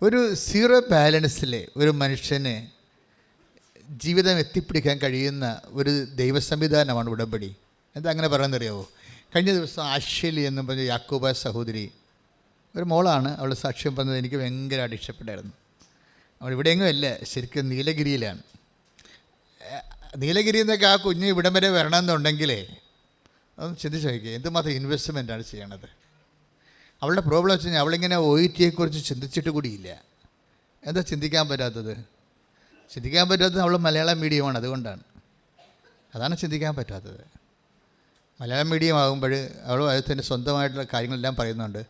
ഒരു സീറോ ബാലൻസിൽ ഒരു മനുഷ്യന് ജീവിതം എത്തിപ്പിടിക്കാൻ കഴിയുന്ന ഒരു ദൈവ സംവിധാനമാണ് ഉടമ്പടി. എന്താ അങ്ങനെ പറയാമെന്നറിയാവോ? കഴിഞ്ഞ ദിവസം ആശ്വലി എന്നും പറഞ്ഞ യാക്കോബ സഹോദരി, ഒരു മോളാണ്, അവൾ സാക്ഷ്യം പറഞ്ഞത് എനിക്ക് ഭയങ്കരമായിട്ട് ഇഷ്ടപ്പെട്ടായിരുന്നു. അവൾ ഇവിടെയെങ്കിലും അല്ല, ശരിക്കും നീലഗിരിയിലാണ്. നീലഗിരി എന്നൊക്കെ ആ കുഞ്ഞ് ഇവിടം വരെ വരണമെന്നുണ്ടെങ്കിലേ അതൊന്ന് ചിന്തിച്ച് നോക്കിയേ, എന്തുമാത്രം ഇൻവെസ്റ്റ്മെൻറ്റാണ് ചെയ്യണത്. അവളുടെ പ്രോബ്ലം വെച്ച് കഴിഞ്ഞാൽ അവളിങ്ങനെ OET-യെക്കുറിച്ച് ചിന്തിച്ചിട്ട് കൂടിയില്ല. എന്താ ചിന്തിക്കാൻ പറ്റാത്തത്? ചിന്തിക്കാൻ പറ്റാത്തത് അവൾ മലയാളം മീഡിയമാണ്, അതുകൊണ്ടാണ്. അതാണ് ചിന്തിക്കാൻ പറ്റാത്തത്. മലയാളം മീഡിയം ആകുമ്പോൾ അവൾ അതിൽ തന്നെ സ്വന്തമായിട്ടുള്ള കാര്യങ്ങളെല്ലാം പറയുന്നുണ്ട്.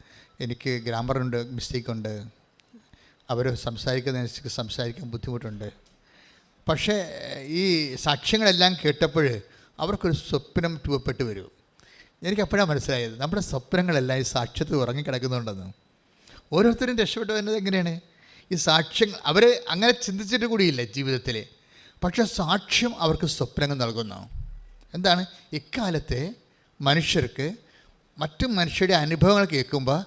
എനിക്ക് ഗ്രാമറുണ്ട്, മിസ്റ്റേക്കുണ്ട്, അവർ സംസാരിക്കുന്നതനുസരിച്ച് സംസാരിക്കാൻ ബുദ്ധിമുട്ടുണ്ട്. പക്ഷേ ഈ സാക്ഷ്യങ്ങളെല്ലാം കേട്ടപ്പോൾ അവർക്കൊരു സ്വപ്നം രൂപപ്പെട്ട് വരും. എനിക്കപ്പോഴാണ് മനസ്സിലായത് നമ്മുടെ സ്വപ്നങ്ങളെല്ലാം ഈ സാക്ഷ്യത്തിൽ ഉറങ്ങിക്കിടക്കുന്നുണ്ടെന്ന്. ഓരോരുത്തരും രക്ഷപ്പെട്ടു വരുന്നത് എങ്ങനെയാണ്? ഈ സാക്ഷ്യം അവർ അങ്ങനെ ചിന്തിച്ചിട്ട് കൂടിയില്ല ജീവിതത്തിൽ, പക്ഷേ സാക്ഷ്യം അവർക്ക് സ്വപ്നങ്ങൾ നൽകുന്നു. എന്താണ്? ഇക്കാലത്തെ മനുഷ്യർക്ക് മറ്റു മനുഷ്യരുടെ അനുഭവങ്ങൾ കേൾക്കുമ്പോൾ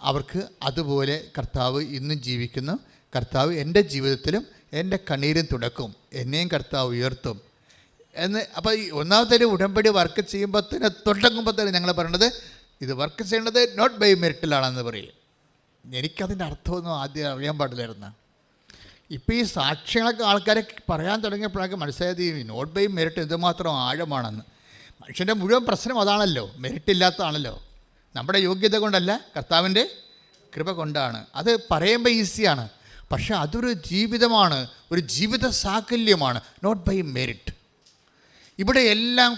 അവർക്ക് അതുപോലെ കർത്താവ് ഇന്നും ജീവിക്കുന്നു, കർത്താവ് എൻ്റെ ജീവിതത്തിലും എൻ്റെ കണ്ണീരും തുടക്കും, എന്നെയും കർത്താവ് ഉയർത്തും എന്ന്. അപ്പോൾ ഈ ഒന്നാമത്തെ ഉടമ്പടി വർക്ക് ചെയ്യുമ്പോൾ തന്നെ തുടങ്ങുമ്പോൾ തന്നെ ഞങ്ങൾ പറയണത് ഇത് വർക്ക് ചെയ്യേണ്ടത് നോട്ട് ബൈ മെറിറ്റിലാണെന്ന് പറയും. എനിക്കതിൻ്റെ അർത്ഥമൊന്നും ആദ്യം അറിയാൻ പാടില്ലായിരുന്നു. ഇപ്പോൾ ഈ സാക്ഷ്യങ്ങളൊക്കെ ആൾക്കാരെ പറയാൻ തുടങ്ങിയപ്പോഴൊക്കെ മനസ്സിലായത് ഈ നോട്ട് ബൈ മെറിറ്റ് എന്തുമാത്രം ആഴമാണെന്ന്. മനുഷ്യൻ്റെ മുഴുവൻ പ്രശ്നം അതാണല്ലോ, മെറിറ്റ് ഇല്ലാത്തതാണല്ലോ. നമ്മുടെ യോഗ്യത കൊണ്ടല്ല, കർത്താവിൻ്റെ കൃപ കൊണ്ടാണ്. അത് പറയുമ്പോൾ ഈസിയാണ്, പക്ഷേ അതൊരു ജീവിതമാണ്, ഒരു ജീവിത സാകല്യമാണ്. Not by merit. ഇവിടെ എല്ലാം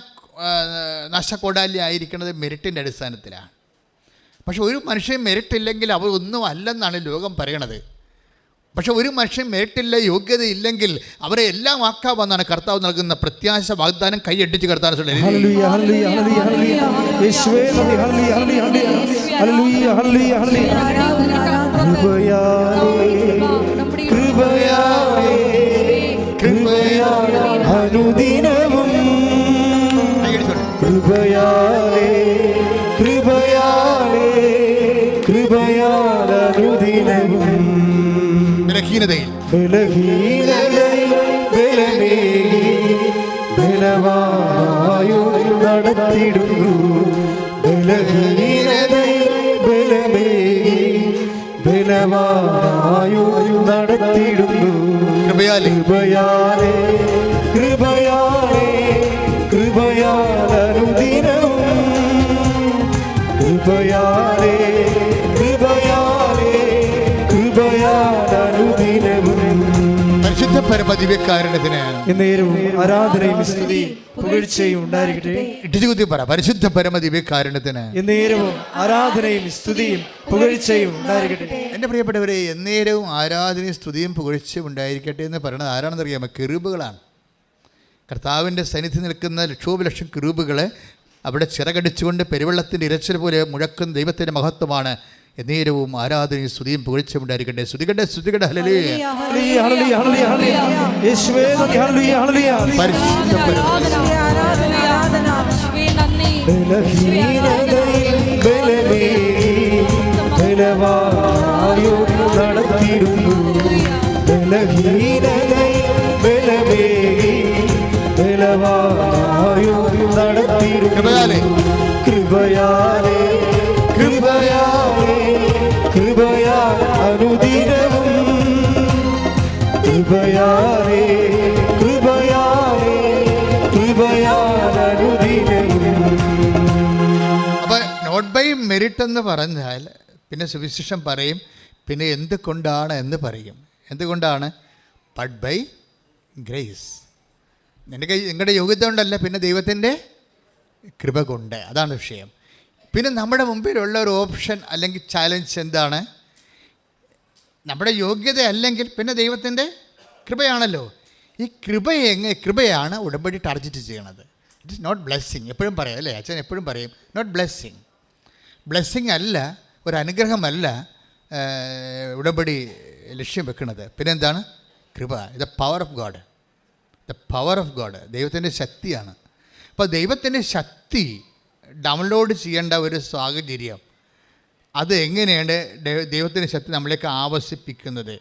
നഷ്ടക്കൊടാലി ആയിരിക്കുന്നത് മെറിറ്റിൻ്റെ അടിസ്ഥാനത്തിലാണ്. പക്ഷെ ഒരു മനുഷ്യൻ മെറിറ്റ് ഇല്ലെങ്കിൽ അവർ ഒന്നും അല്ലെന്നാണ് ലോകം പറയണത്. പക്ഷെ ഒരു മനുഷ്യൻ മെറിറ്റില്ല, യോഗ്യത ഇല്ലെങ്കിൽ അവരെ എല്ലാം ആക്കാമെന്നാണ് കർത്താവ് നൽകുന്ന പ്രത്യാശ വാഗ്ദാനം. കൈയടിച്ച് കർത്താവ് അനുദിനവും കൃപയാലേ കൃപയാലേ കൃപയാലനുദിനവും ബലഹീനതയിൽ ബലവാനായോ നടത്തിടുന്നു. ബലഹീനതയിൽ ബലവാനായോ നടത്തിടുന്നു. കൃപയാലേ കൃപയാലേ കൃപയാലേ കൃപയാലനുദിനവും കൃപയാലേ കൃപയാലേ കൃപയാലനുദിനവും. പരിശുദ്ധ പരമദിവ്യകാരുണ്യത്തിന് എന്നേരവും ആരാധനയും സ്തുതിയും പുകഴ്ചയും ഉണ്ടായിരിക്കട്ടെ. ഇടിച്ചുകുത്തി പറ, പരിശുദ്ധ പരമദിവ്യകാരുണ്യത്തിന് എന്നേരവും ആരാധനയും സ്തുതിയും പുകഴ്ചയും ഉണ്ടായിരിക്കട്ടെ. എൻ്റെ പ്രിയപ്പെട്ടവരെ, എന്നേരവും ആരാധനയും സ്തുതിയും പുകഴ്ചയും ഉണ്ടായിരിക്കട്ടെ എന്ന് പറയുന്നത് ആരാണെന്ന് അറിയാമോ? കെറൂബുകളാണ്. കർത്താവിൻ്റെ സന്നിധി നിൽക്കുന്ന ലക്ഷോപലക്ഷം കെറൂബുകളെ അവിടെ ചിറകടിച്ചുകൊണ്ട് പെരുവെള്ളത്തിൻ്റെ ഇരച്ചിൽ പോലെ മുഴക്കുന്ന ദൈവത്തിൻ്റെ മഹത്വമാണ്. എന്നേരവും ആരാധനയും സ്തുതിയും പുകഴ്ചയും ഉണ്ടായിരിക്കട്ടെ. സ്തുതികട്ടെ സ്തുതികട്ടെ. ഹല്ലേലൂയ. കൃപയാലേ കൃപയാലേ കൃപയാലേ കൃപയാ അനുദിനവും കൃപയാലേ കൃപയാലേ കൃപയാലനുദിനവും. അപ്പോൾ നോട്ട് ബൈ മെറിറ്റ് എന്ന് പറഞ്ഞാൽ പിന്നെ സുവിശേഷം പറയും, പിന്നെ എന്തുകൊണ്ടാണ് എന്ന് പറയും. എന്തുകൊണ്ടാണ്? But by grace. നിങ്ങളുടെ യോഗ്യത കൊണ്ടല്ല, പിന്നെ ദൈവത്തിൻ്റെ കൃപ കൊണ്ട്. അതാണ് വിഷയം. പിന്നെ നമ്മുടെ മുമ്പിലുള്ള ഒരു ഓപ്ഷൻ അല്ലെങ്കിൽ ചാലഞ്ച് എന്താണ്? നമ്മുടെ യോഗ്യത അല്ലെങ്കിൽ പിന്നെ ദൈവത്തിൻ്റെ കൃപയാണല്ലോ. ഈ കൃപയാണ് ഉടമ്പടി ടാർഗറ്റ് ചെയ്യണത്. It is not blessing. എപ്പോഴും പറയാം അല്ലേ, അച്ഛൻ എപ്പോഴും പറയും നോട്ട് ബ്ലെസ്സിങ്. ബ്ലെസ്സിങ് അല്ല, ഒരു അനുഗ്രഹമല്ല ഉടമ്പടി ലക്ഷ്യം വെക്കുന്നത്. പിന്നെന്താണ്? കൃപ. The power of God. The power of God ദൈവത്തിൻ്റെ ശക്തിയാണ്. അപ്പോൾ ദൈവത്തിൻ്റെ ശക്തി ഡൗൺലോഡ് ചെയ്യേണ്ട ഒരു സാഹചര്യം അത് എങ്ങനെയാണ് ദൈവത്തിൻ്റെ ശക്തി നമ്മളിലേക്ക് ആവസിപ്പിക്കുന്നത്?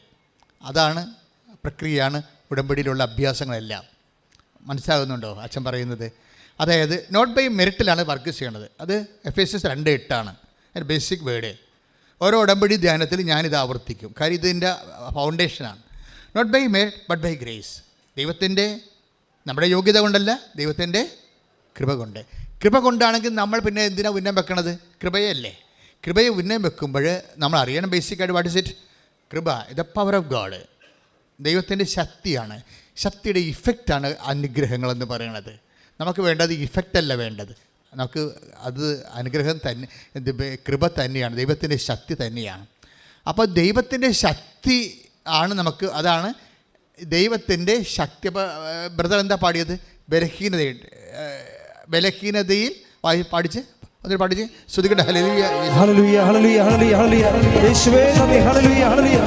അതാണ് പ്രക്രിയയാണ് ഉടമ്പടിയിലുള്ള അഭ്യാസങ്ങളെല്ലാം. മനസ്സിലാകുന്നുണ്ടോ അച്ഛൻ പറയുന്നത്? അതായത് നോട്ട് ബൈ മെറിറ്റിലാണ് വർക്ക് ചെയ്യണത്. അത് Ephesians 2:8 അതിൻ്റെ ബേസിക് വേർഡ്. ഓരോ ഉടമ്പടി ധ്യാനത്തിൽ ഞാനിത് ആവർത്തിക്കും, കാര്യം ഇതിൻ്റെ ഫൗണ്ടേഷനാണ്. Not by merit but by grace. ദൈവത്തിൻ്റെ, നമ്മുടെ യോഗ്യത കൊണ്ടല്ല, ദൈവത്തിൻ്റെ കൃപ കൊണ്ട്. കൃപ കൊണ്ടാണെങ്കിൽ നമ്മൾ പിന്നെ എന്തിനാണ് ഉന്നം വെക്കണത്? കൃപയല്ലേ. കൃപയെ ഉന്നം വെക്കുമ്പോൾ നമ്മൾ അറിയണം ബേസിക്കായിട്ട് വാട്ട് ഇസ് ഇറ്റ്. കൃപ ഇത് പവർ ഓഫ് ഗോഡ്, ദൈവത്തിൻ്റെ ശക്തിയാണ്. ശക്തിയുടെ ഇഫക്റ്റാണ് അനുഗ്രഹങ്ങളെന്ന് പറയണത്. നമുക്ക് വേണ്ടത് ഇഫക്റ്റ് അല്ല വേണ്ടത്, നമുക്ക് അത് അനുഗ്രഹം തന്നെ, കൃപ തന്നെയാണ്, ദൈവത്തിൻ്റെ ശക്തി തന്നെയാണ്. അപ്പോൾ ദൈവത്തിൻ്റെ ശക്തി ആണ് നമുക്ക്, അതാണ് ദൈവത്തിൻ്റെ ശക്തി. അപ്പോൾ ബ്രദർ എന്താ പാടിയത്? ബലഹീനതയിൽ പാടിച്ച് അതിൽ പഠിച്ച് ശ്രുതിക്കട്ടെ. ഹല്ലേലൂയ ഹല്ലേലൂയ ഹല്ലേലൂയ ഹല്ലേലൂയ യേശുവേ നന്ദി. ഹല്ലേലൂയ ഹല്ലേലൂയ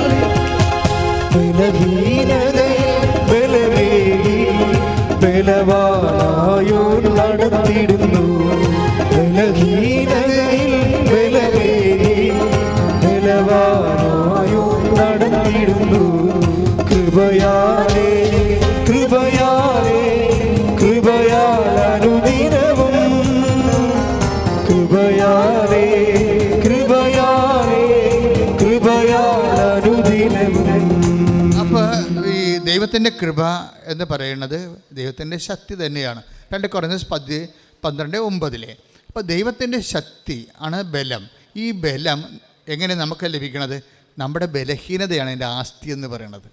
ബലഹീനതയിൽ ബലമേകി ബലവാനായോ നടത്തിടുന്നു. ബലഹീനതയിൽ ബലമേകി ബലവാനായോ നടത്തിടുന്നു. കൃപയാലേ കൃപയാലേ കൃപയാൽ അനുദിനവും കൃപയാലേ കൃപയാലേ കൃപയാൽ അനുദിനവും. അപ്പോൾ ഈ ദൈവത്തിൻ്റെ കൃപ എന്ന് പറയുന്നത് ദൈവത്തിൻ്റെ ശക്തി തന്നെയാണ്. 2 Corinthians 12:9. അപ്പോൾ ദൈവത്തിൻ്റെ ശക്തി ആണ് ബലം. ഈ ബലം എങ്ങനെ നമുക്ക് ലഭിക്കണത്? നമ്മുടെ ബലഹീനതയാണ് എൻ്റെ ആസ്തി എന്ന് പറയുന്നത്.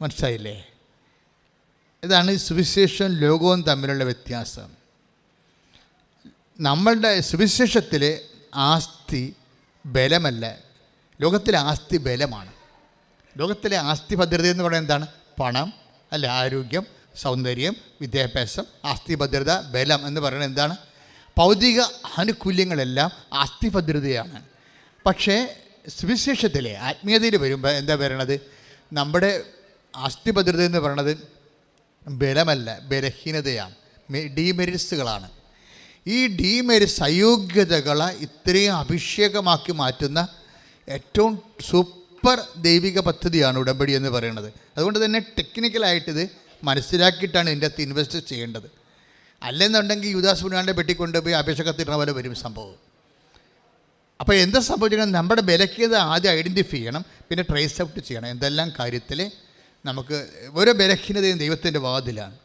മനസ്സിലായില്ലേ? ഇതാണ് സുവിശേഷം ലോകവും തമ്മിലുള്ള വ്യത്യാസം. നമ്മളുടെ സുവിശേഷത്തിലെ ആസ്തി ബലമല്ല, ലോകത്തിലെ ആസ്തി ബലമാണ്. ലോകത്തിലെ ആസ്തി ഭദ്രത എന്ന് പറയുന്നത് എന്താണ്? പണം അല്ല, ആരോഗ്യം, സൗന്ദര്യം, വിദ്യാഭ്യാസം. ആസ്തി ഭദ്രത, ബലം എന്ന് പറയുന്നത് എന്താണ്? ഭൗതിക ആനുകൂല്യങ്ങളെല്ലാം ആസ്തി ഭദ്രതയാണ്. പക്ഷേ സുവിശേഷത്തിലെ ആത്മീയതയിൽ വരുമ്പോൾ എന്താ പറയണത്? നമ്മുടെ ആസ്തി ഭദ്രത എന്ന് പറയുന്നത് ബലമല്ല, ബലഹീനതയാണ്, ഡീമെരിറ്റ്സുകളാണ്. ഈ ഡീമെരിറ്റ്സ്, അയോഗ്യതകളെ ഇത്രയും അഭിഷേകമാക്കി മാറ്റുന്ന ഏറ്റവും സൂപ്പർ ദൈവിക പദ്ധതിയാണ് ഉടമ്പടി എന്ന് പറയുന്നത്. അതുകൊണ്ട് തന്നെ ടെക്നിക്കലായിട്ടിത് മനസ്സിലാക്കിയിട്ടാണ് ഇതിൻ്റെ അകത്ത് ഇൻവെസ്റ്റ് ചെയ്യേണ്ടത്. അല്ലെന്നുണ്ടെങ്കിൽ യുദാസ് പുണ്യാൻ്റെ പെട്ടിക്കൊണ്ടുപോയി അഭിഷേകത്തിടുന്ന പോലെ വരും സംഭവം. അപ്പോൾ എന്താ സംഭവിക്കണം? നമ്മുടെ ബലഹീനത ആദ്യം ഐഡൻറ്റിഫൈ ചെയ്യണം, പിന്നെ ട്രേസ് ഔട്ട് ചെയ്യണം. എന്തെല്ലാം കാര്യത്തിൽ നമുക്ക് ഓരോ ബലഹീനതയും ദൈവത്തിൻ്റെ വാതിലാണ്.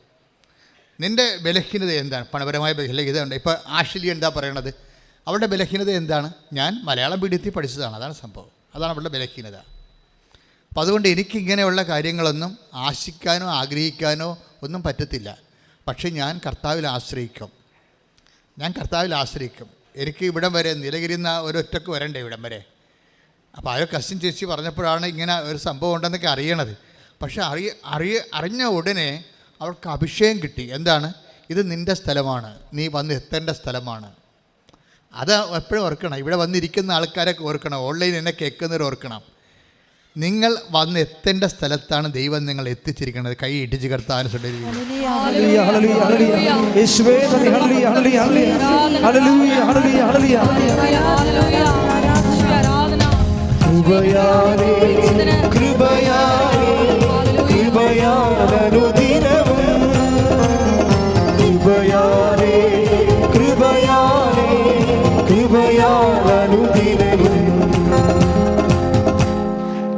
നിൻ്റെ ബലഹീനത എന്താണ്? പണപരമായ ബലഹീനത ഉണ്ട്. ഇപ്പോൾ ആഷിലി എന്താ പറയണത്? അവളുടെ ബലഹീനത എന്താണ്? ഞാൻ മലയാളം മീഡിയത്തിൽ പഠിച്ചതാണ്, അതാണ് സംഭവം, അതാണ് അവളുടെ ബലഹീനത. അപ്പോൾ അതുകൊണ്ട് എനിക്കിങ്ങനെയുള്ള കാര്യങ്ങളൊന്നും ആശിക്കാനോ ആഗ്രഹിക്കാനോ ഒന്നും പറ്റത്തില്ല. പക്ഷേ ഞാൻ കർത്താവിൽ ആശ്രയിക്കും, എനിക്ക് ഇവിടം വരെ നീലഗിരിന്ന ഒരൊറ്റക്ക് വരണ്ടേ ഇവിടം വരെ. അപ്പോൾ ആ കസിൻ ചേച്ചി പറഞ്ഞപ്പോഴാണ് ഇങ്ങനെ ഒരു സംഭവം ഉണ്ടെന്നൊക്കെ അറിയണത്. പക്ഷേ അറിഞ്ഞ ഉടനെ അവൾക്ക് അഭിഷേകം കിട്ടി. എന്താണ്? ഇത് നിൻ്റെ സ്ഥലമാണ്, നീ വന്ന് എത്തേണ്ട സ്ഥലമാണ്. അത് എപ്പോഴും ഓർക്കണം. ഇവിടെ വന്നിരിക്കുന്ന ആൾക്കാരൊക്കെ ഓർക്കണം, ഓൺലൈൻ എന്നെ കേൾക്കുന്നവർ ഓർക്കണം. നിങ്ങൾ വന്ന് എത്തേണ്ട സ്ഥലത്താണ് ദൈവം നിങ്ങൾ എത്തിച്ചിരിക്കുന്നത്. കൈ ഇടിച്ച് കർത്താവിനെ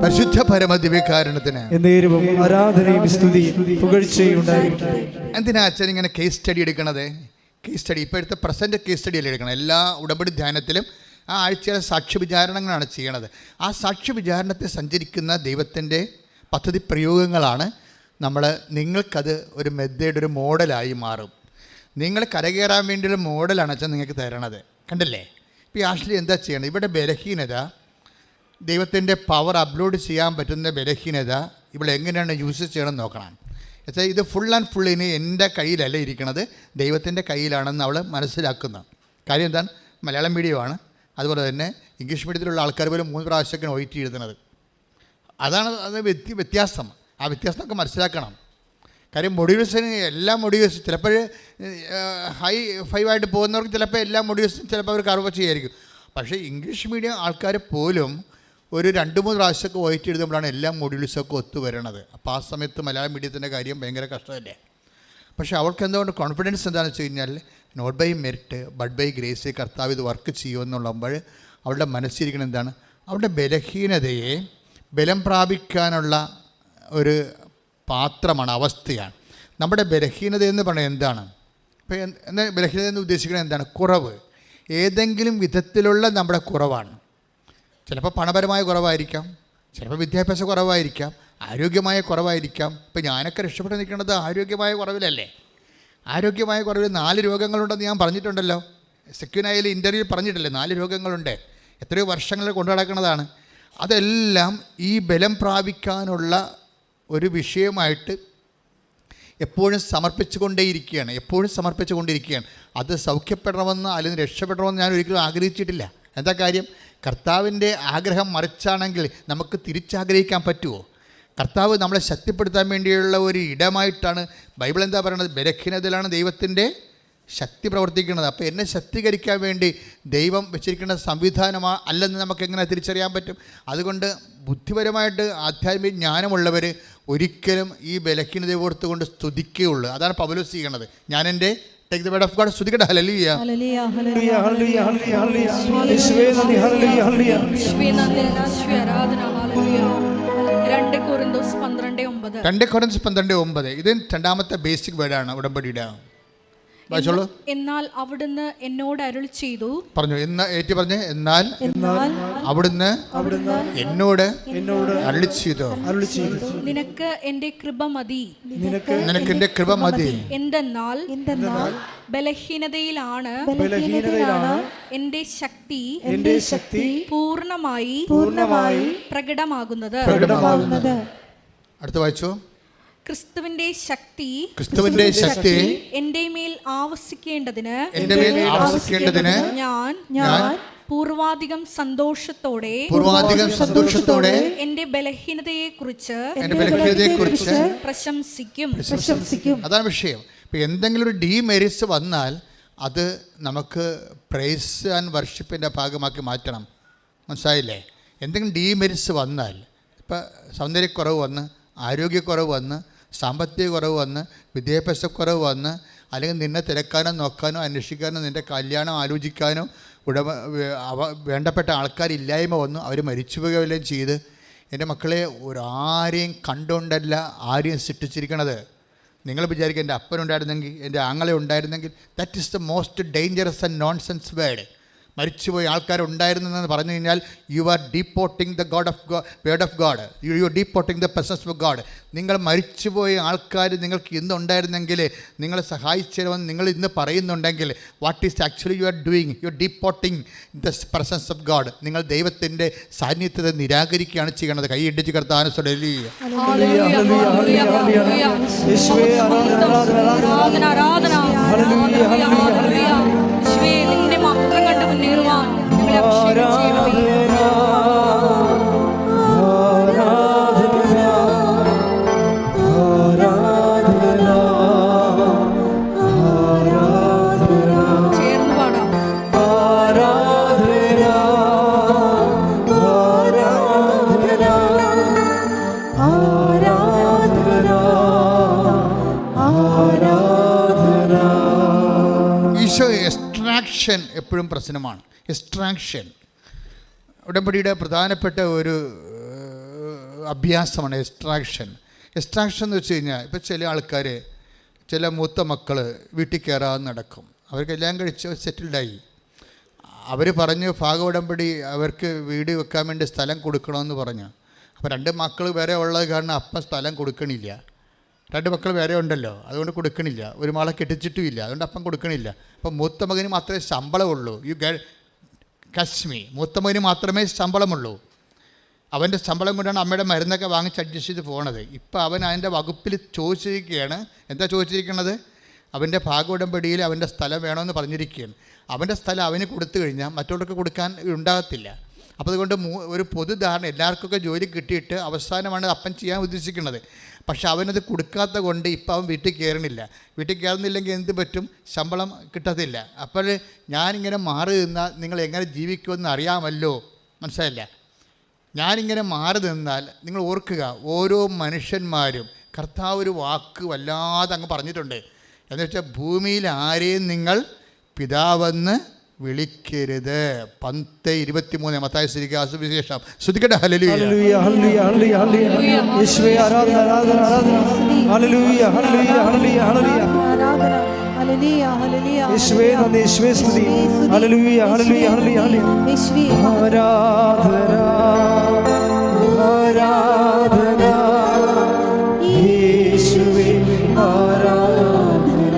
പരിശുദ്ധ പരമദിവ്യകാരുണ്യത്തിന് ആരാധനയും സ്തുതിയും പുകഴ്ചയും ഉണ്ടായിരിക്കട്ടെ. എന്തിനാ അച്ഛൻ ഇങ്ങനെ കേസ് സ്റ്റഡി എടുക്കണത്? കേസ് സ്റ്റഡി ഇപ്പോഴത്തെ പ്രസൻറ്റ് കേസ് സ്റ്റഡിയിൽ എടുക്കണം. എല്ലാ ഉടമ്പടി ധ്യാനത്തിലും ആ ആഴ്ചയിലെ സാക്ഷ്യ വിചാരണങ്ങളാണ് ചെയ്യണത്. ആ സാക്ഷ്യ വിചാരണത്തെ സഞ്ചരിക്കുന്ന ദൈവത്തിൻ്റെ പദ്ധതി പ്രയോഗങ്ങളാണ് നിങ്ങൾക്കത് ഒരു മെത്തേഡ്, ഒരു മോഡലായി മാറും. നിങ്ങൾ കരകയറാൻ വേണ്ടിയുള്ള മോഡലാണ് അച്ഛൻ നിങ്ങൾക്ക് തരണത്. കണ്ടില്ലേ? ഇപ്പോൾ ഈ ആഷ്ലി എന്താ ചെയ്യണത്? ഇവിടെ ബലഹീനത, ദൈവത്തിൻ്റെ പവർ അപ്ലോഡ് ചെയ്യാൻ പറ്റുന്ന ബലഹീനത ഇവിടെ എങ്ങനെയാണ് യൂസ് ചെയ്യണമെന്ന് നോക്കണം. എന്നുവെച്ചാൽ ഇത് ഫുൾ ആൻഡ് ഫുൾ ഇനി എൻ്റെ കയ്യിലല്ല ഇരിക്കണത്, ദൈവത്തിൻ്റെ കയ്യിലാണെന്ന് അവൾ മനസ്സിലാക്കുന്ന കാര്യം എന്താണ്? മലയാളം മീഡിയമാണ്, അതുപോലെ തന്നെ ഇംഗ്ലീഷ് മീഡിയത്തിലുള്ള ആൾക്കാർ പോലും 3 പ്രാവശ്യമൊക്കെ ഒയിറ്റ് എഴുതുന്നത്. അതാണ് അത് വ്യത്യാസം. ആ വ്യത്യാസമൊക്കെ മനസ്സിലാക്കണം. കാര്യം മൊഡ്യൂൾസിന് എല്ലാ മൊഡ്യൂൾസും ചിലപ്പോൾ ഹൈ 5 ആയിട്ട് പോകുന്നവർക്ക് ചിലപ്പോൾ എല്ലാ മൊഡ്യൂൾസും ചിലപ്പോൾ അവർ കർവ് ചെയ്യായിരിക്കും. പക്ഷേ ഇംഗ്ലീഷ് മീഡിയം ആൾക്കാർ പോലും ഒരു 2-3 പ്രാവശ്യമൊക്കെ വൈറ്റ് എഴുതുമ്പോഴാണ് എല്ലാ മൊഡ്യൂൾസൊക്കെ ഒത്തുവരണത്. അപ്പോൾ ആ സമയത്ത് മലയാളം മീഡിയത്തിൻ്റെ കാര്യം ഭയങ്കര കഷ്ടമല്ലേ. പക്ഷേ അവൾക്ക് എന്തുകൊണ്ട് കോൺഫിഡൻസ് എന്താണെന്ന് വെച്ച് കഴിഞ്ഞാൽ not by merit but by grace കർത്താവ് ഇത് വർക്ക് ചെയ്യുമെന്നുള്ളപ്പോൾ അവളുടെ മനസ്സിരിക്കുന്നത് എന്താണ്? അവളുടെ ബലഹീനതയെ ബലം പ്രാപിക്കാനുള്ള ഒരു പാത്രമാണ്, അവസ്ഥയാണ്. നമ്മുടെ ബലഹീനത എന്ന് പറയുന്നത് എന്താണ്? ഇപ്പോൾ എന്താ ബലഹീനത എന്ന് ഉദ്ദേശിക്കുന്നത് എന്താണ്? കുറവ്, ഏതെങ്കിലും വിധത്തിലുള്ള നമ്മുടെ കുറവാണ്. ചിലപ്പോൾ പണപരമായ കുറവായിരിക്കാം, ചിലപ്പോൾ വിദ്യാഭ്യാസ കുറവായിരിക്കാം, ആരോഗ്യമായ കുറവായിരിക്കാം. ഇപ്പോൾ ഞാനൊക്കെ രക്ഷപ്പെട്ട് നിൽക്കുന്നത് ആരോഗ്യമായ കുറവിലല്ലേ. ആരോഗ്യമായ കുറവിൽ 4 രോഗങ്ങളുണ്ടെന്ന് ഞാൻ പറഞ്ഞിട്ടുണ്ടല്ലോ. സെക്യൂനായാലും ഇൻ്റർവ്യൂ പറഞ്ഞിട്ടില്ലേ 4 രോഗങ്ങളുണ്ട്. എത്രയോ വർഷങ്ങൾ കൊണ്ടു നടക്കുന്നതാണ്. അതെല്ലാം ഈ ബലം പ്രാപിക്കാനുള്ള ഒരു വിഷയമായിട്ട് എപ്പോഴും സമർപ്പിച്ചുകൊണ്ടേയിരിക്കുകയാണ്. അത് സൗഖ്യപ്പെടണമെന്ന് അല്ലെങ്കിൽ രക്ഷപ്പെടണമെന്ന് ഞാൻ ഒരിക്കലും ആഗ്രഹിച്ചിട്ടില്ല. എന്താ കാര്യം? കർത്താവിൻ്റെ ആഗ്രഹം മറിച്ചാണെങ്കിൽ നമുക്ക് തിരിച്ചാഗ്രഹിക്കാൻ പറ്റുമോ? കർത്താവ് നമ്മളെ ശക്തിപ്പെടുത്താൻ വേണ്ടിയുള്ള ഒരു ഇടമായിട്ടാണ് ബൈബിൾ എന്താ പറയുന്നത്? ബലഹീനതയിലാണ് ദൈവത്തിൻ്റെ ശക്തി പ്രവർത്തിക്കുന്നത്. അപ്പോൾ എന്നെ ശക്തീകരിക്കാൻ വേണ്ടി ദൈവം വെച്ചിരിക്കുന്ന സംവിധാനമാണ് അല്ലെന്ന് നമുക്ക് എങ്ങനെ തിരിച്ചറിയാൻ പറ്റും? അതുകൊണ്ട് ബുദ്ധിപരമായിട്ട് ആധ്യാത്മിക ജ്ഞാനമുള്ളവർ ഒരിക്കലും ഈ ബലഹീനത ഓർത്തുകൊണ്ട് സ്തുതിക്കുകയുള്ളൂ. അതാണ് പൗലോസ് ചെയ്യണത്. ഞാൻ എൻ്റെ take the word of God സ്തുതിക്കട്ടെ. ഹല്ലേലൂയ ഹല്ലേലൂയ ഹല്ലേലൂയ ഹല്ലേലൂയ ഹല്ലേലൂയ യേശുവേ നന്ദി. ഹല്ലേലൂയ ഹല്ലേലൂയ യേശുവേ നന്ദി, യേശുവേ ആരാധന. ഹല്ലേലൂയ. 2 കൊരിന്തോസ് 12:9. 2 കൊരിന്തോസ് 12:9 ഇത് രണ്ടാമത്തെ ബേസിക് വേർഡാണ് ഉടമ്പടിയുടെ. വായിച്ചോളൂ. എന്നാൽ അവിടുന്ന് എന്നോട് അരുളി ചെയ്തു. പറഞ്ഞു എന്നാൽ അവിടുന്ന് എന്നോട് അരുളി ചെയ്തു. നിനക്ക് എൻ്റെ കൃപ മതി. എന്തെന്നാൽ ബലഹീനതയിലാണ് എൻ്റെ ശക്തി പൂർണ്ണമായി പ്രകടമാകുന്നത്. അടുത്ത വായിച്ചു. ക്രിസ്തുവിന്റെ ശക്തി എൻ്റെ മേൽ ആവസിക്കേണ്ടതിന് ഞാൻ പൂർവാധികം സന്തോഷത്തോടെ എന്റെ ബലഹീനതയെ കുറിച്ച് പ്രശംസിക്കും. അതാണ് വിഷയം. ഇപ്പം എന്തെങ്കിലും ഒരു ഡീമെറിറ്റ്സ് വന്നാൽ അത് നമുക്ക് പ്രൈസ് ആൻഡ് വർഷിപ്പിൻ്റെ ഭാഗമാക്കി മാറ്റണം. മനസ്സിലായില്ലേ? എന്തെങ്കിലും ഡീമെറിറ്റ്സ് വന്നാൽ, ഇപ്പം സൗന്ദര്യക്കുറവ് വന്ന്, ആരോഗ്യക്കുറവ് വന്ന്, സാമ്പത്തിക കുറവ് വന്ന്, വിദ്യാഭ്യാസക്കുറവ് വന്ന്, അല്ലെങ്കിൽ നിന്നെ തിരക്കാനോ നോക്കാനോ അന്വേഷിക്കാനോ നിൻ്റെ കല്യാണം ആലോചിക്കാനോ വേണ്ടപ്പെട്ട ആൾക്കാരില്ലായ്മ വന്നു, അവർ മരിച്ചുപോവുകയോ വല്ലതും ചെയ്ത്, എൻ്റെ മക്കളെ ആരെയും കണ്ടുകൊണ്ടല്ല ആരെയും സൃഷ്ടിച്ചിരിക്കണത്. നിങ്ങൾ വിചാരിക്കുക എൻ്റെ അപ്പനുണ്ടായിരുന്നെങ്കിൽ, എൻ്റെ ആങ്ങളെ ഉണ്ടായിരുന്നെങ്കിൽ, that is the most dangerous and nonsense word. മരിച്ചുപോയ ആൾക്കാരുണ്ടായിരുന്നെന്ന് പറഞ്ഞു കഴിഞ്ഞാൽ you are deporting the word of God, you are deporting the presence of God. നിങ്ങൾ മരിച്ചുപോയ ആൾക്കാർ നിങ്ങൾക്ക് ഇന്നുണ്ടായിരുന്നെങ്കിൽ നിങ്ങളെ സഹായിച്ചതെന്ന് നിങ്ങൾ ഇന്ന് പറയുന്നുണ്ടെങ്കിൽ what is actually you are doing? You are deporting the presence of God. നിങ്ങൾ ദൈവത്തിൻ്റെ സാന്നിധ്യത്തെ നിരാകരിക്കുകയാണ് ചെയ്യണത്. കൈയിടിച്ച് കർത്താവിനെ സ്തുതിക്കുക. നിന്റെ മാത്രം കണ്ട് മുന്നേറുവാൻ ഞങ്ങളെ അഭിഷേകം ചെയ്യണമേ. ചേർന്ന് പാടാം. ഈശോ എക്സ്ട്രാക്ഷൻ എപ്പോഴും പ്രശ്നമാണ്. എക്സ്ട്രാക്ഷൻ ഉടമ്പടിയുടെ പ്രധാനപ്പെട്ട ഒരു അഭ്യാസമാണ് എക്സ്ട്രാക്ഷൻ. എക്സ്ട്രാക്ഷൻ എന്ന് വെച്ച് കഴിഞ്ഞാൽ ഇപ്പോൾ ചില ആൾക്കാർ, ചില മൂത്ത മക്കൾ വീട്ടിൽ കയറാതെ നടക്കും. അവർക്കെല്ലാം കഴിച്ച് സെറ്റിൽഡായി. അവർ പറഞ്ഞു ഭാഗ ഉടമ്പടി അവർക്ക് വീട് വെക്കാൻ വേണ്ടി സ്ഥലം കൊടുക്കണമെന്ന് പറഞ്ഞു. അപ്പോൾ 2 മക്കൾ വേറെ ഉള്ളത് കാരണം അപ്പം സ്ഥലം കൊടുക്കണില്ല. 2 മക്കൾ വേറെ ഉണ്ടല്ലോ, അതുകൊണ്ട് കൊടുക്കണില്ല. ഒരു മകളെ കെട്ടിച്ചിട്ടുമില്ല, അതുകൊണ്ട് അപ്പം കൊടുക്കണില്ല. അപ്പം മൂത്ത മകന് മാത്രമേ ശമ്പളമുള്ളൂ. യു കശ്മി മൂത്ത മകന് മാത്രമേ ശമ്പളമുള്ളൂ. അവൻ്റെ ശമ്പളം കൊണ്ടാണ് അമ്മയുടെ മരുന്നൊക്കെ വാങ്ങിച്ച് അഡ്ജസ്റ്റ് ചെയ്ത് പോകണത്. ഇപ്പം അവൻ അതിൻ്റെ വകുപ്പിൽ ചോദിച്ചിരിക്കുകയാണ്. എന്താ ചോദിച്ചിരിക്കുന്നത്? അവൻ്റെ ഭാഗ ഉടമ്പടിയിൽ അവൻ്റെ സ്ഥലം വേണമെന്ന് പറഞ്ഞിരിക്കുകയാണ്. അവൻ്റെ സ്ഥലം അവന് കൊടുത്തു കഴിഞ്ഞാൽ മറ്റുള്ളവർക്ക് കൊടുക്കാൻ ഉണ്ടാകത്തില്ല. അപ്പോൾ അതുകൊണ്ട് ഒരു പൊതുധാരണ, എല്ലാവർക്കൊക്കെ ജോലി കിട്ടിയിട്ട് അവസാനമാണ് അപ്പൻ ചെയ്യാൻ ഉദ്ദേശിക്കുന്നത്. പക്ഷെ അവനത് കൊടുക്കാത്ത കൊണ്ട് ഇപ്പം അവൻ വീട്ടിൽ കയറണില്ല. വീട്ടിൽ കയറുന്നില്ലെങ്കിൽ എന്ത് പറ്റും? ശമ്പളം കിട്ടത്തില്ല. അപ്പോൾ ഞാനിങ്ങനെ മാറി നിന്നാൽ നിങ്ങൾ എങ്ങനെ ജീവിക്കുമെന്ന് അറിയാമല്ലോ. മനസ്സിലായില്ല? ഞാനിങ്ങനെ മാറി നിന്നാൽ നിങ്ങൾ ഓർക്കുക, ഓരോ മനുഷ്യന്മാരും കർത്താവ് ഒരു വാക്ക് വല്ലാതെ അങ്ങ് പറഞ്ഞിട്ടുണ്ട്. എന്ന് വെച്ചാൽ ഭൂമിയിൽ ആരെയും നിങ്ങൾ പിതാവെന്ന് വിളിക്കരുത്. 10:23 മത്തായി സുവിശേഷം. ശ്രുതിക്കട്ടെ. ഹല്ലേലൂയ ഹല്ലേലൂയ ഹല്ലേലൂയ ഹല്ലേലൂയ യേശുവേ ആരാധന ആരാധന ആരാധന ഹല്ലേലൂയ ഹല്ലേലൂയ ഹല്ലേലൂയ ഹല്ലേലൂയ ആരാധന ഹല്ലേലൂയ ഹല്ലേലൂയ യേശുവേ നന്ദി യേശുവേ സ്തുതി ഹല്ലേലൂയ ഹല്ലേലൂയ ഹല്ലേലൂയ ഹല്ലേലൂയ യേശുവേ ആരാധന ആരാധന യേശുവേ ആരാധന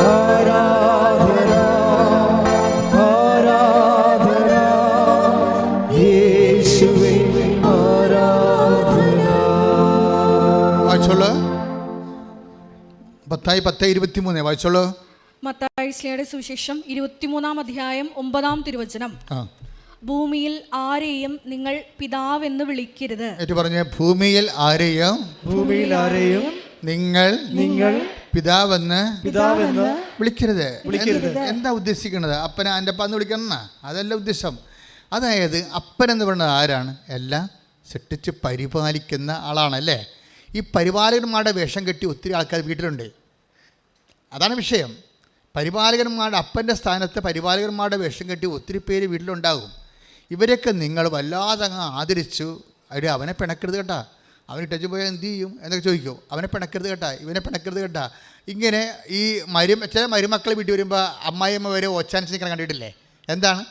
ആരാധന ആരാധന യേശുവേ ആരാധന. വായിച്ചോളൂ. മത്തായി 10:23 വായിച്ചോളൂ. മത്തായി ശ്ലീഹയുടെ സുവിശേഷം 23 അധ്യായം 9 തിരുവചനം. ഭൂമിയിൽ ആരെയും നിങ്ങൾ പിതാവെന്ന് വിളിക്കരുത്. ഏറ്റു പറഞ്ഞ ഭൂമിയിൽ ആരെയും നിങ്ങൾ പിതാവെന്ന് വിളിക്കരുത്. എന്താ ഉദ്ദേശിക്കുന്നത്? അപ്പനെ എൻ്റെ അപ്പാന്ന് വിളിക്കണം, അതല്ല ഉദ്ദേശം. അതായത് അപ്പനെന്ന് പറയുന്നത് ആരാണ്? എല്ലാം സൃഷ്ടിച്ച് പരിപാലിക്കുന്ന ആളാണല്ലേ. ഈ പരിപാലകന്മാരുടെ വേഷം കെട്ടി ഒത്തിരി ആൾക്കാർ വീട്ടിലുണ്ട്. അതാണ് വിഷയം. പരിപാലകന്മാരുടെ അപ്പൻ്റെ സ്ഥാനത്ത് പരിപാലകന്മാരുടെ വേഷം കെട്ടി ഒത്തിരി പേര് വീട്ടിലുണ്ടാകും. ഇവരെയൊക്കെ നിങ്ങൾ വല്ലാതെ അങ്ങ് ആദരിച്ചു. അവനെ പിണക്കരുത് കേട്ടാ, അവൻ ഇട്ടു പോയാൽ എന്ത് ചെയ്യും എന്നൊക്കെ ചോദിക്കും. അവനെ പിണക്കരുത് കേട്ടാ, ഇവനെ പിണക്കരുത് കേട്ടാ. ഇങ്ങനെ ഈ ചില മരുമക്കൾ വീട്ടിൽ വരുമ്പോൾ അമ്മായിയമ്മ വരെ ഓച്ചാനിച്ച് നിൽക്കണം കണ്ടിട്ടില്ലേ? എന്താണ്?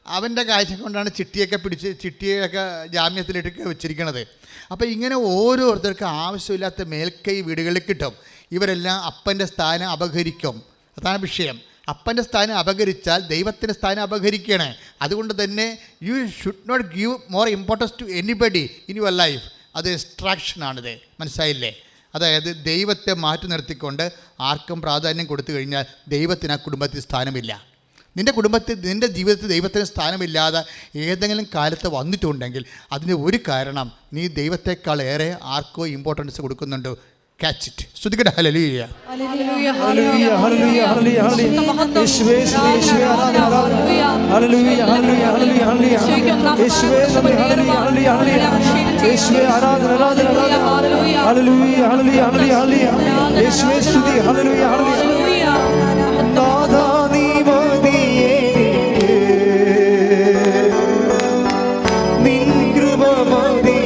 അവൻ്റെ കാഴ്ച കൊണ്ടാണ് ചിട്ടിയൊക്കെ ജാമ്യത്തിലിട്ട് വെച്ചിരിക്കുന്നത്. അപ്പോൾ ഇങ്ങനെ ഓരോരുത്തർക്ക് ആവശ്യമില്ലാത്ത മേൽക്കൈ വീടുകളിൽ കിട്ടും. ഇവരെല്ലാം അപ്പൻ്റെ സ്ഥാനം അപഹരിക്കും. അതാണ് വിഷയം. അപ്പൻ്റെ സ്ഥാനം അപഹരിച്ചാൽ ദൈവത്തിൻ്റെ സ്ഥാനം അപഹരിക്കുകയാണ്. അതുകൊണ്ട് തന്നെ you should not give more importance to anybody in your life. അത് എക്സ്ട്രാക്ഷനാണിത്. മനസ്സിലായില്ലേ? അതായത് ദൈവത്തെ മാറ്റി നിർത്തിക്കൊണ്ട് ആർക്കും പ്രാധാന്യം കൊടുത്തു കഴിഞ്ഞാൽ ദൈവത്തിന് ആ കുടുംബത്തിൽ സ്ഥാനമില്ല. നിൻ്റെ ജീവിതത്തിൽ ദൈവത്തിന് സ്ഥാനമില്ലാതെ ഏതെങ്കിലും കാലത്ത് വന്നിട്ടുണ്ടെങ്കിൽ അതിന് ഒരു കാരണം നീ ദൈവത്തെക്കാൾ ഏറെ ആർക്കോ ഇമ്പോർട്ടൻസ് കൊടുക്കുന്നുണ്ട്. Catch it. സ്തുതിക്കട്ടെ. ഹല്ലേലൂയ ഹല്ലേലൂയ ഹല്ലേലൂയ ഹല്ലേലൂയ ഹല്ലേലൂയ യേശുവേ യേശുവേ ആരാധന ഹല്ലേലൂയ ഹല്ലേലൂയ ഹല്ലേലൂയ ഹല്ലേലൂയ യേശുവേ നന്ദി ഹല്ലേലൂയ ഹല്ലേലൂയ ഹല്ലേലൂയ യേശുവേ ആരാധന ആരാധന ഹല്ലേലൂയ ഹല്ലേലൂയ ഹല്ലേലൂയ ഹല്ലേലൂയ യേശുവേ സ്തുതി ഹല്ലേലൂയ ഹല്ലേലൂയ നാഥാ നീ മതിയേ നിൻ കൃപ മതിയേ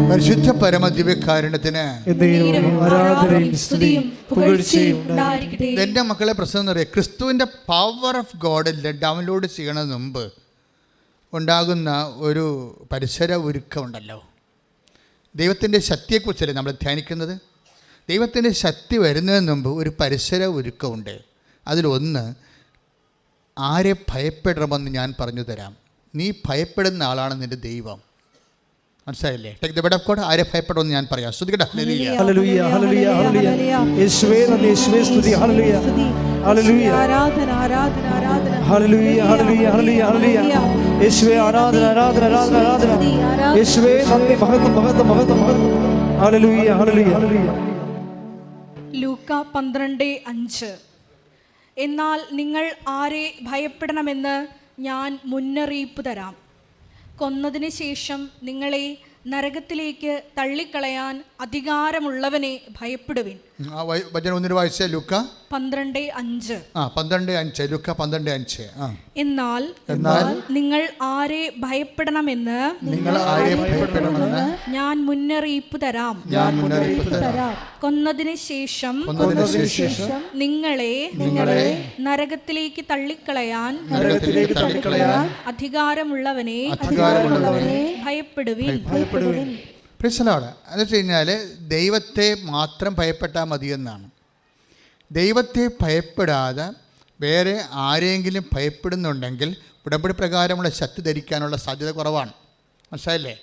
പരിശുദ്ധ പരമദിവ്യകാരുണ്യത്തിന് എൻ്റെ മക്കളെ പ്രശ്നം എന്ന് പറയുക, ക്രിസ്തുവിൻ്റെ പവർ ഓഫ് ഗോഡിൽ ഡൗൺലോഡ് ചെയ്യണതിന് മുമ്പ് ഉണ്ടാകുന്ന ഒരു പരിസര ഒരുക്കമുണ്ടല്ലോ. ദൈവത്തിൻ്റെ ശക്തിയെക്കുറിച്ചല്ലേ നമ്മൾ ധ്യാനിക്കുന്നത്. ദൈവത്തിൻ്റെ ശക്തി വരുന്നതിന് മുമ്പ് ഒരു പരിസര ഒരുക്കമുണ്ട്. അതിലൊന്ന്, ആരെ ഭയപ്പെടണമെന്ന് ഞാൻ പറഞ്ഞു തരാം. നീ ഭയപ്പെടുന്ന ആളാണ് നിൻ്റെ ദൈവം. മനസ്സിലായില്ലേ? Take the word of God. ആരെ ഭയപ്പെടുമെന്ന് ഞാൻ പറയാം. സ്തുതിക്കട്ടെ. ഹല്ലേലൂയ ഹല്ലേലൂയ ഹല്ലേലൂയ ഹല്ലേലൂയ യേശുവേ നന്ദി യേശുവേ സ്തുതി ഹല്ലേലൂയ ഹല്ലേലൂയ ആരാധന ആരാധന ആരാധന ഹല്ലേലൂയ ഹല്ലേലൂയ ഹല്ലേലൂയ ഹല്ലേലൂയ യേശുവേ ആരാധന ആരാധന ആരാധന ആരാധന യേശുവേ നന്ദി മഹത്വം മഹത്വം മഹത്വം ഹല്ലേലൂയ ഹല്ലേലൂയ ഹല്ലേലൂയ. ലൂക്ക 12:5. എന്നാൽ നിങ്ങൾ ആരെ ഭയപ്പെടണമെന്ന് ഞാൻ മുന്നറിയിപ്പ് തരാം. കൊന്നതിന് ശേഷം നിങ്ങളെ നരകത്തിലേക്ക് തള്ളിക്കളയാൻ അധികാരമുള്ളവനെ ഭയപ്പെടുവിൻ. ആ വചനം ഒന്നിന് വായിച്ചേ. ലുക്ക 12:5. 12:5. ലുക്ക 12:5. എന്നാൽ നിങ്ങൾ ആരെ ഭയപ്പെടണമെന്ന് ഞാൻ മുന്നറിയിപ്പ് തരാം. കൊന്നതിന് ശേഷം നിങ്ങളെ നരകത്തിലേക്ക് തള്ളിക്കളയാൻ അധികാരമുള്ളവനെ ഭയപ്പെടുവിൻ. പ്രശ്നമാണ് എന്ന് വെച്ച് കഴിഞ്ഞാൽ ദൈവത്തെ മാത്രം ഭയപ്പെട്ടാൽ മതിയെന്നാണ്. ദൈവത്തെ ഭയപ്പെടാതെ വേറെ ആരെങ്കിലും ഭയപ്പെടുന്നുണ്ടെങ്കിൽ ഉടമ്പടി പ്രകാരമുള്ള ശക്തി ധരിക്കാനുള്ള സാധ്യത കുറവാണ്. മനസ്സിലായില്ലേ?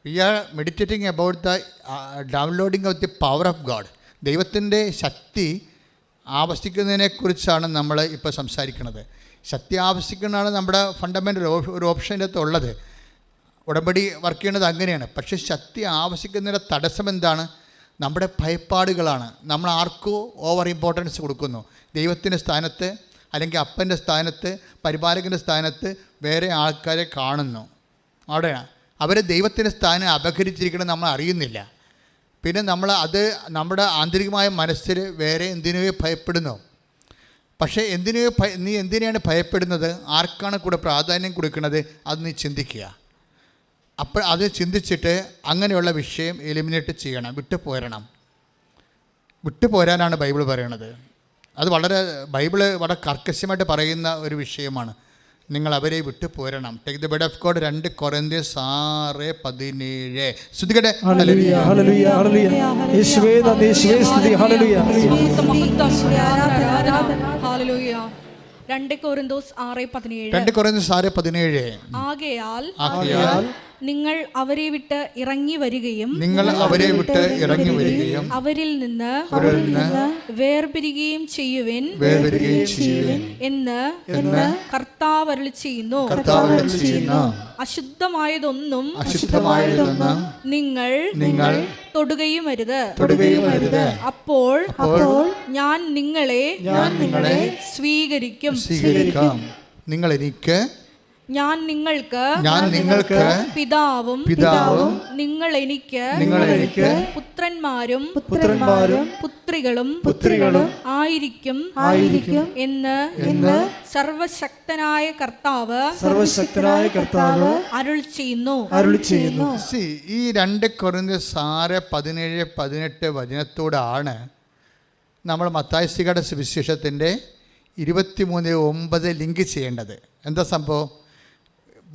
We are meditating about the downloading of the power of God. ദൈവത്തിൻ്റെ ശക്തി ആവശ്യിക്കുന്നതിനെക്കുറിച്ചാണ് നമ്മൾ ഇപ്പോൾ സംസാരിക്കുന്നത്. ശക്തി ആവശ്യിക്കുന്നതാണ് നമ്മുടെ ഫണ്ടമെൻ്റൽ ഒരു ഓപ്ഷൻ്റെ അകത്ത് ഉള്ളത്. ഉടമ്പടി വർക്ക് ചെയ്യേണ്ടത് അങ്ങനെയാണ്. പക്ഷേ ശക്തി ആവശ്യിക്കുന്നതിൻ്റെ തടസ്സം എന്താണ്? നമ്മുടെ ഭയപ്പാടുകളാണ്. നമ്മൾ ആർക്കോ ഓവർ ഇമ്പോർട്ടൻസ് കൊടുക്കുന്നു. ദൈവത്തിൻ്റെ സ്ഥാനത്ത് അല്ലെങ്കിൽ അപ്പൻ്റെ സ്ഥാനത്ത് പരിപാലകൻ്റെ സ്ഥാനത്ത് വേറെ ആൾക്കാരെ കാണുന്നു. അവിടെയാണ് അവർ ദൈവത്തിൻ്റെ സ്ഥാനം അപഹരിച്ചിരിക്കണം, നമ്മൾ അറിയുന്നില്ല. പിന്നെ നമ്മൾ അത് നമ്മുടെ ആന്തരികമായ മനസ്സിൽ വേറെ എന്തിനോ ഭയപ്പെടുന്നു. പക്ഷേ നീ എന്തിനാണ് ഭയപ്പെടുന്നത്? ആർക്കാണ് കൂടെ പ്രാധാന്യം കൊടുക്കുന്നത്? അത് നീ ചിന്തിക്കുക. അപ്പോൾ അത് ചിന്തിച്ചിട്ട് അങ്ങനെയുള്ള വിഷയം എലിമിനേറ്റ് ചെയ്യണം, വിട്ടുപോരാനാണ് ബൈബിൾ പറയണത്. അത് ബൈബിള് വളരെ കർക്കശമായിട്ട് പറയുന്ന ഒരു വിഷയമാണ്. നിങ്ങൾ അവരെ വിട്ടുപോരണം. Take the bed of God. 2 Corinthians 6:17. ശ്രദ്ധിക്കട്ടെ. ഹല്ലേലൂയ ഹല്ലേലൂയ ഹല്ലേലൂയ. യേശുവേ നന്ദി, യേശുവേ സ്തുതി. ഹല്ലേലൂയ ഹല്ലേലൂയ. 2 കൊരിന്ത്യസ് 6:17. 2 കൊരിന്ത്യസ് 6:17. ആകയാൽ നിങ്ങൾ അവരെ വിട്ട് ഇറങ്ങി വരികയും അവരിൽ നിന്ന് വേർപിരിയുകയും ചെയ്യുവിൻ എന്ന് കർത്താവ് അരുളിച്ചെയ്യുന്നു. അശുദ്ധമായതൊന്നും നിങ്ങൾ തൊടുകയും അരുത്. അപ്പോൾ ഞാൻ നിങ്ങളെ സ്വീകരിക്കും. ഞാൻ നിങ്ങൾക്ക് പിതാവും നിങ്ങൾ എനിക്ക് പുത്രന്മാരും പുത്രികളും ആയിരിക്കും എന്ന് സർവശക്തനായ കർത്താവ് അരുളിച്ചെയ്യുന്നു. ഈ 2 കൊരിന്ത്യസ് 6:17-18 വചനത്തോടാണ് നമ്മൾ മത്തായിയുടെ സുവിശേഷത്തിൻ്റെ 23:9 ലിങ്ക് ചെയ്യേണ്ടത്. എന്താ സംഭവം?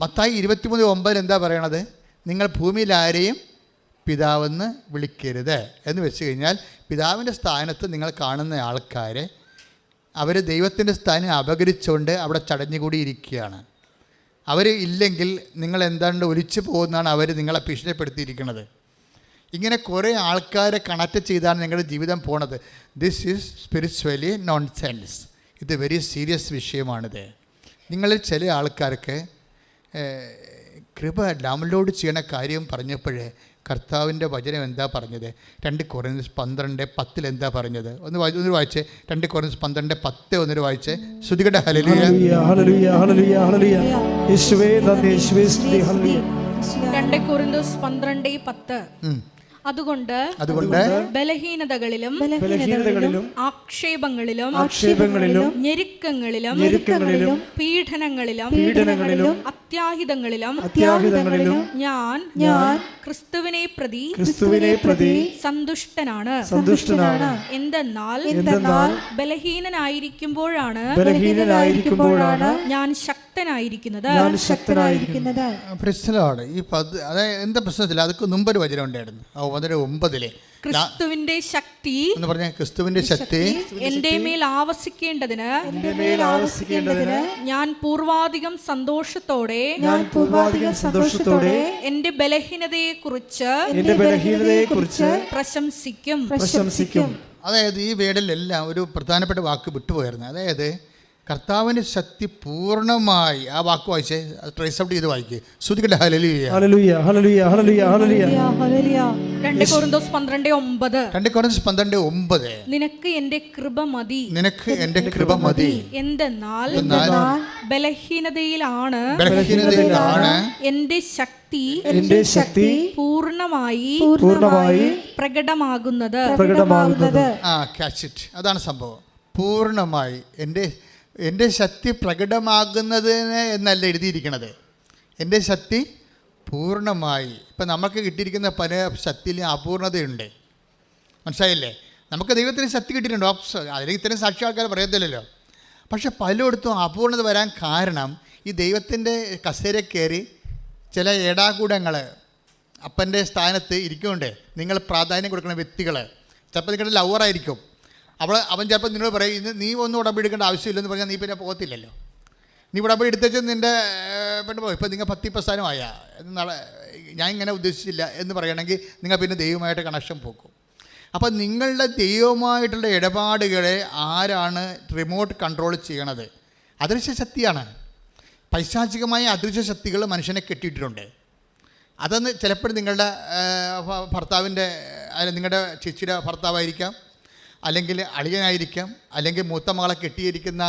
മത്തായി 23:9 എന്താ പറയണത്? നിങ്ങൾ ഭൂമിയിൽ ആരെയും പിതാവെന്ന് വിളിക്കരുത് എന്ന് വെച്ച് കഴിഞ്ഞാൽ പിതാവിൻ്റെ സ്ഥാനത്ത് നിങ്ങൾ കാണുന്ന ആൾക്കാരെ അവർ ദൈവത്തിൻ്റെ സ്ഥാനം അപകരിച്ചുകൊണ്ട് അവിടെ ചടഞ്ഞുകൂടിയിരിക്കുകയാണ്. അവർ ഇല്ലെങ്കിൽ നിങ്ങൾ എന്താണ്ട് ഒലിച്ചു പോകുന്നതാണ് അവർ നിങ്ങളെ ഭീഷണിപ്പെടുത്തിയിരിക്കുന്നത്. ഇങ്ങനെ കുറേ ആൾക്കാരെ കണക്ട് ചെയ്താണ് നിങ്ങളുടെ ജീവിതം പോണത്. This is spiritually nonsense. ഇത് വെരി സീരിയസ് വിഷയമാണിത്. നിങ്ങളിൽ ചില ആൾക്കാർക്ക് കൃപ ഡൗൺലോഡ് ചെയ്യണ കാര്യം പറഞ്ഞപ്പോഴേ കർത്താവിൻ്റെ വചനം എന്താ പറഞ്ഞത്? 2 കൊരിന്ത്യസ് 12:10 എന്താ പറഞ്ഞത്? ഒന്ന് വായിച്ചേ. 2 കൊരിന്ത്യസ് 12:10 ഒന്നൊരു വായിച്ചേ. ശ്രുതികട്ടെ. ഹല്ലേലൂയ ഹല്ലേലൂയ ഹല്ലേലൂയ ഹല്ലേലൂയ. യേശുവേ നന്ദി, യേശുവേ സ്തുതി. ഹല്ലേലൂയ. 2 കൊരിന്ത്യസ് 12:10. അതുകൊണ്ട് ബലഹീനതകളിലും ആക്ഷേപങ്ങളിലും ഞെരുക്കങ്ങളിലും പീഡനങ്ങളിലും അത്യാഹിതങ്ങളിലും ഞാൻ ക്രിസ്തുവിനെ പ്രതി സന്തുഷ്ടനാണ്. എന്തെന്നാൽ ബലഹീനനായിരിക്കുമ്പോഴാണ് ഞാൻ ശക്തനായിരിക്കുന്നത്. ഈ അതായത് എന്താ പ്രശ്നത്തില്ല. അതൊക്കെ മുമ്പൊരു വചനം ഉണ്ടായിരുന്നു. 9 ക്രിസ്തുവിന്റെ ശക്തി എന്ന് പറഞ്ഞ ക്രിസ്തുവിന്റെ ശക്തി എന്റെ മേൽ ആവസിക്കേണ്ടതിന് ഞാൻ പൂർവാധികം സന്തോഷത്തോടെ എന്റെ ബലഹീനതയെ കുറിച്ച് പ്രശംസിക്കും. അതായത് ഈ വേർഡിലെല്ലാം ഒരു പ്രധാനപ്പെട്ട വാക്ക് വിട്ടുപോയിരുന്നു. അതായത് കർത്താവിൻ്റെ ശക്തി പൂർണ്ണമായി, ആ വാക്ക് വായിച്ചേ, ട്രേസ് ഔട്ട് ചെയ്ത് വായിക്കേ. ശ്രുതിക്കട്ടെ ഹല്ലേലൂയ. ഹല്ലേലൂയ ഹല്ലേലൂയ ഹല്ലേലൂയ ഹല്ലേലൂയ ഹല്ലേലൂയ. 2 കൊരിന്തോസ് 12:9. 2 കൊരിന്തോസ് 12:9. നിനക്ക് എന്റെ കൃപ മതി, നിനക്ക് എൻ്റെ കൃപ മതി. എന്തെന്നാൽ എന്നാൽ ബലഹീനതയിലാണ് എന്റെ ശക്തി പൂർണ്ണമായി പ്രകടമാകുന്നത്. Catch it. അതാണ് സംഭവം. പൂർണ്ണമായി എൻ്റെ ശക്തി പ്രകടമാകുന്നതിന് എന്നല്ല എഴുതിയിരിക്കണത്, എൻ്റെ ശക്തി പൂർണ്ണമായി. ഇപ്പം നമുക്ക് കിട്ടിയിരിക്കുന്ന പല ശക്തിയിൽ അപൂർണതയുണ്ട്, മനസ്സിലായില്ലേ? നമുക്ക് ദൈവത്തിന് ശക്തി കിട്ടിയിട്ടുണ്ട്, അതിൽ ഇത്തരം സാക്ഷിയാൾക്കാർ പറയത്തില്ലല്ലോ. പക്ഷെ പലയിടത്തും അപൂർണത വരാൻ കാരണം ഈ ദൈവത്തിൻ്റെ കസേര കയറി ചില ഏടാകൂടങ്ങൾ അപ്പൻ്റെ സ്ഥാനത്ത് ഇരിക്കുന്നുണ്ട്. നിങ്ങൾ പ്രാധാന്യം കൊടുക്കുന്ന വ്യക്തികൾ, ചിലപ്പോൾ നിങ്ങളുടെ ലവറായിരിക്കും, അവൻ ചിലപ്പോൾ നിന്നോട് പറയും, ഇന്ന് നീ ഒന്നും ഉടമ്പടി എടുക്കേണ്ട ആവശ്യമില്ലെന്ന് പറഞ്ഞാൽ നീ പിന്നെ പോകത്തില്ലല്ലോ. നീ ഉടമ്പടി എടുത്തേച്ച് നിൻ്റെ പെണ്ണ് പോകും. ഇപ്പം നിങ്ങൾ 10 സ്ഥാനമായ ഞാൻ ഇങ്ങനെ ഉദ്ദേശിച്ചില്ല എന്ന് പറയണമെങ്കിൽ നിങ്ങൾ പിന്നെ ദൈവമായിട്ട് കണക്ഷൻ പോകും. അപ്പം നിങ്ങളുടെ ദൈവമായിട്ടുള്ള ഇടപാടുകളെ ആരാണ് റിമോട്ട് കൺട്രോൾ ചെയ്യണത്? അദൃശ്യ ശക്തിയാണ്. പൈശാചികമായ അദൃശ്യ ശക്തികൾ മനുഷ്യനെ കെട്ടിയിട്ടുണ്ട്. അതൊന്ന് ചിലപ്പോൾ നിങ്ങളുടെ ഭർത്താവിൻ്റെ നിങ്ങളുടെ ചേച്ചിയുടെ ഭർത്താവായിരിക്കാം, അല്ലെങ്കിൽ അളിയനായിരിക്കാം, അല്ലെങ്കിൽ മൂത്ത മകളെ കെട്ടിയിരിക്കുന്ന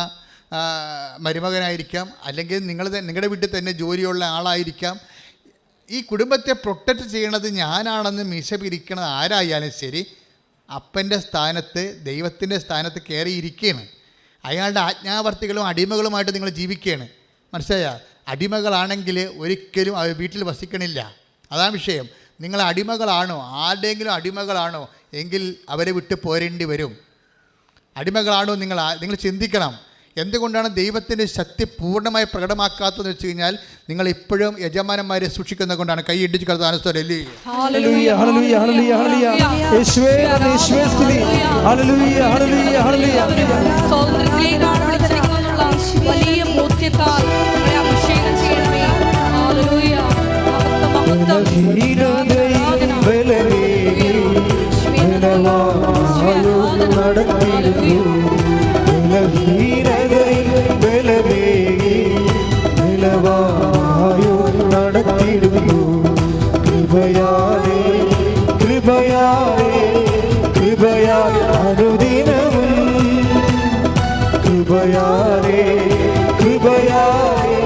മരുമകനായിരിക്കാം, അല്ലെങ്കിൽ നിങ്ങളുടെ വീട്ടിൽ തന്നെ ജോലിയുള്ള ആളായിരിക്കാം. ഈ കുടുംബത്തെ പ്രൊട്ടക്റ്റ് ചെയ്യണത് ഞാനാണെന്ന് മീശ പിരിക്കണത് ആരായാലും ശരി, അപ്പൻ്റെ സ്ഥാനത്ത് ദൈവത്തിൻ്റെ സ്ഥാനത്ത് കയറിയിരിക്കുകയാണ്. അയാളുടെ ആജ്ഞാവർത്തികളും അടിമകളുമായിട്ട് നിങ്ങൾ ജീവിക്കുകയാണ്, മനസ്സിലായ? അടിമകളാണെങ്കിൽ ഒരിക്കലും അവർ വീട്ടിൽ വസിക്കണില്ല. അതാണ് വിഷയം. നിങ്ങൾ അടിമകളാണോ, ആരുടെയെങ്കിലും അടിമകളാണോ എങ്കിൽ അവരെ വിട്ട് പോരേണ്ടി വരും. അടിമകളാണോ നിങ്ങൾ ചിന്തിക്കണം. എന്തുകൊണ്ടാണ് ദൈവത്തിൻ്റെ ശക്തി പൂർണ്ണമായി പ്രകടമാക്കാത്തതെന്ന് വെച്ച് കഴിഞ്ഞാൽ നിങ്ങൾ ഇപ്പോഴും യജമാനന്മാരെ സൂക്ഷിക്കുന്നത് കൊണ്ടാണ്. കൈ ഇടിച്ച് കർത്താനല്ലേ. ഹല്ലേലൂയ ഹല്ലേലൂയ ഹല്ലേലൂയ ഹല്ലേലൂയ. യേശുവേ യേശുവേ സ്തുതി. ഹല്ലേലൂയ ഹല്ലേലൂയ ഹല്ലേലൂയ. സ്വർഗ്ഗത്തിലേക്കാണ് വിളിച്ചിരിക്കുന്നതിനുള്ള വലിയ ബോധ്യത്താൽ ഞങ്ങളെ അഭിഷേകം ചെയ്യണമേ. ഹല്ലേലൂയ. നടത്തിടുന്നു കൃപയാലേ കൃപയാലേ കൃപയാൽ അനുദിനവും കൃപയാലേ കൃപയാലേ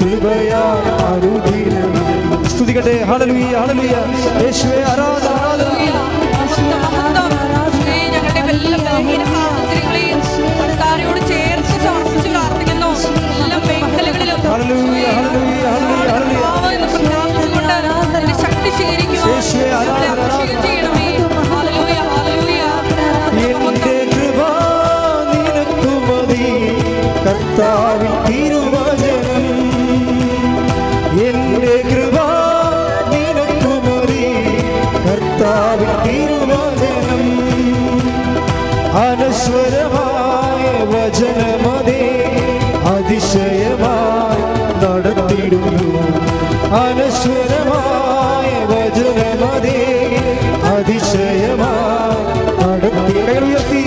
കൃപയാൽ അനുദിനവും. സ്തുതിക്കട്ടെ. ഹല്ലേലൂയ ഹല്ലേലൂയ. യേശുവേ ആരാധന ആരാധന. ഞങ്ങളുടെ എല്ലാ ബലഹീന സാഹചര്യങ്ങളെയും കർത്താവിനോട് ചേർത്ത് സമർപ്പിച്ച് പ്രാർത്ഥിക്കുന്നു. എല്ലാ മേഖലകളിലും ഹല്ലേലൂയ ഹല്ലേലൂയ ഹല്ലേലൂയ ഹല്ലേലൂയ. പ്രാർത്ഥിച്ചുകൊണ്ട് നിന്റെ ശക്തി സ്വീകരിക്കുവാൻ യേശുവേ ഞങ്ങളെ ആരാധന അഭിഷേകം ചെയ്യണമേ. Hallelujah hallelujah. എന്റെ കൃപ നിനക്കു മതി കർത്താവിൻ തിരുവചനം. എന്റെ കൃപ നിനക്കു മതി കർത്താവിൻ തിരുവചനം. അനശ്വരമായ വചനമതേ അതിശയമായി നടത്തിടുന്നു. അനശ്വരമായ വചനമതേ അതിശയമായി നടത്തി. കൈയുയർത്തി.